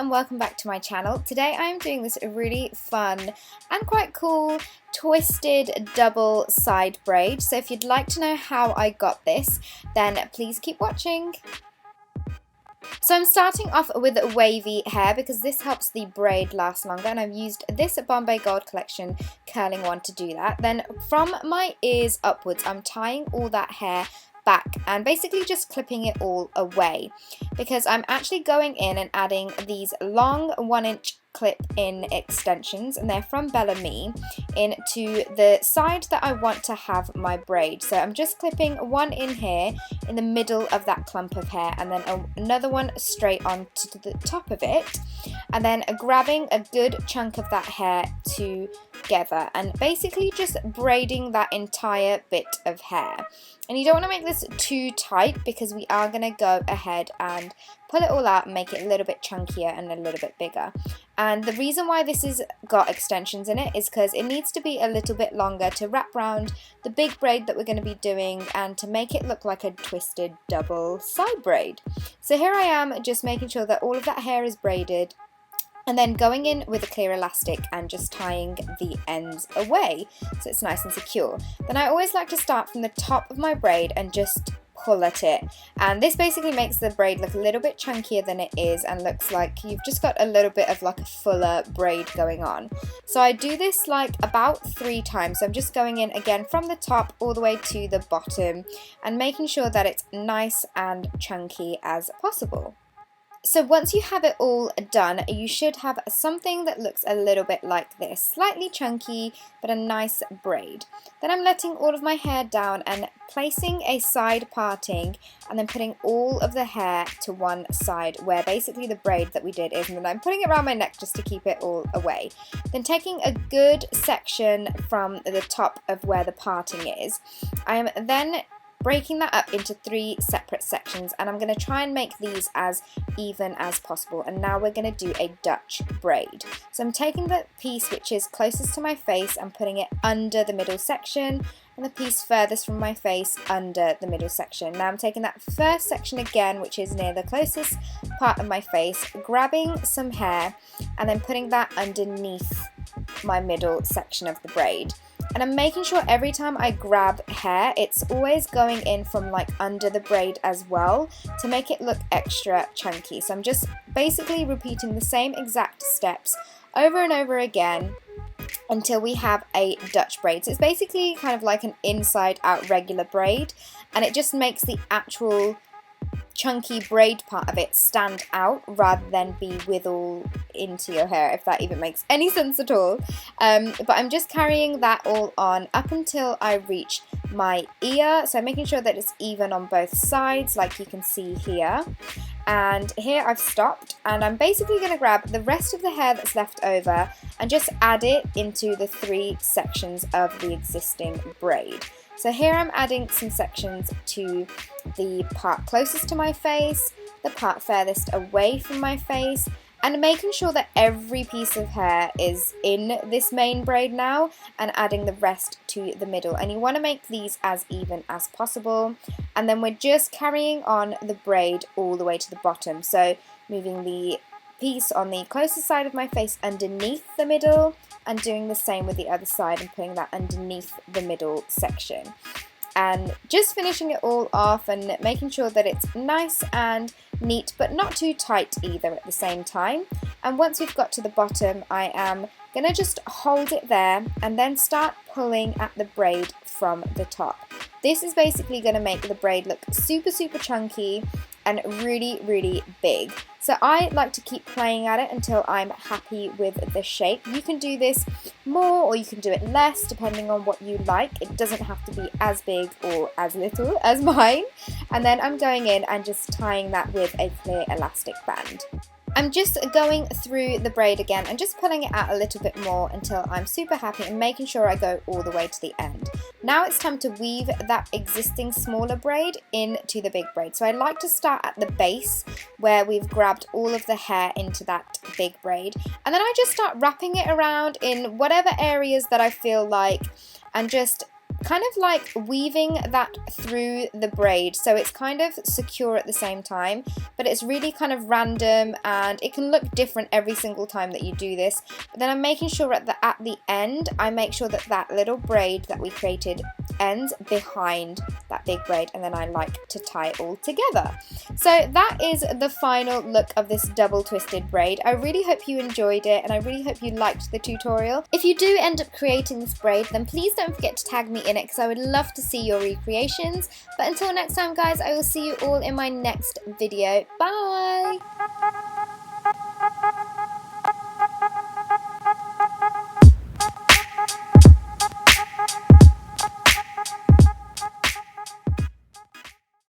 and welcome back to my channel. Today I am doing this really fun and quite cool twisted double side braid. So if you'd like to know how I got this, then please keep watching. So I'm starting off with wavy hair because this helps the braid last longer, and I've used this Bombay Gold Collection curling one to do that. Then from my ears upwards, I'm tying all that hair back and basically just clipping it all away, because I'm actually going in and adding these long 1-inch clip-in extensions, and they're from Bellamy, into the side that I want to have my braid. So I'm just clipping one in here in the middle of that clump of hair, and then another one straight on to the top of it, and then grabbing a good chunk of that hair together and basically just braiding that entire bit of hair. And you don't want to make this too tight because we are going to go ahead and pull it all out and make it a little bit chunkier and a little bit bigger. And the reason why this has got extensions in it is because it needs to be a little bit longer to wrap around the big braid that we're going to be doing and to make it look like a twisted double side braid. So here I am just making sure that all of that hair is braided, and then going in with a clear elastic and just tying the ends away so it's nice and secure. Then I always like to start from the top of my braid and just pull at it, and this basically makes the braid look a little bit chunkier than it is and looks like you've just got a little bit of like a fuller braid going on. So I do this like about 3 times. So I'm just going in again from the top all the way to the bottom and making sure that it's nice and chunky as possible. So once you have it all done, you should have something that looks a little bit like this, slightly chunky but a nice braid. Then I'm letting all of my hair down and placing a side parting, and then putting all of the hair to one side where basically the braid that we did is, and then I'm putting it around my neck just to keep it all away. Then taking a good section from the top of where the parting is, I am then breaking that up into 3 separate sections, and I'm going to try and make these as even as possible. And now we're going to do a Dutch braid. So I'm taking the piece which is closest to my face and putting it under the middle section, and the piece furthest from my face under the middle section. Now I'm taking that first section again, which is near the closest part of my face, grabbing some hair and then putting that underneath my middle section of the braid. And I'm making sure every time I grab hair, it's always going in from like under the braid as well to make it look extra chunky. So I'm just basically repeating the same exact steps over and over again until we have a Dutch braid. So it's basically kind of like an inside out regular braid, and it just makes the actual chunky braid part of it stand out rather than be wiggle into your hair, if that even makes any sense at all. But I'm just carrying that all on up until I reach my ear, so I'm making sure that it's even on both sides like you can see here. And here I've stopped, and I'm basically going to grab the rest of the hair that's left over and just add it into the 3 sections of the existing braid. So here I'm adding some sections to the part closest to my face, the part furthest away from my face, and making sure that every piece of hair is in this main braid now, and adding the rest to the middle. And you want to make these as even as possible. And then we're just carrying on the braid all the way to the bottom. So moving the piece on the closest side of my face underneath the middle, and doing the same with the other side and putting that underneath the middle section. And just finishing it all off and making sure that it's nice and neat but not too tight either at the same time. And once we've got to the bottom, I am going to just hold it there and then start pulling at the braid from the top. This is basically going to make the braid look super chunky and really big. So I like to keep playing at it until I'm happy with the shape. You can do this more or you can do it less depending on what you like. It doesn't have to be as big or as little as mine. And then I'm going in and just tying that with a clear elastic band. I'm just going through the braid again and just pulling it out a little bit more until I'm super happy and making sure I go all the way to the end. Now it's time to weave that existing smaller braid into the big braid. So I like to start at the base where we've grabbed all of the hair into that big braid, and then I just start wrapping it around in whatever areas that I feel like, and just kind of like weaving that through the braid, so it's kind of secure at the same time, but it's really kind of random and it can look different every single time that you do this. But then I'm making sure at the end, I make sure that that little braid that we created ends behind that big braid, and then I like to tie it all together. So that is the final look of this double twisted braid. I really hope you enjoyed it, and I really hope you liked the tutorial. If you do end up creating this braid, then please don't forget to tag me in it, because I would love to see your recreations. But until next time guys, I will see you all in my next video. Bye!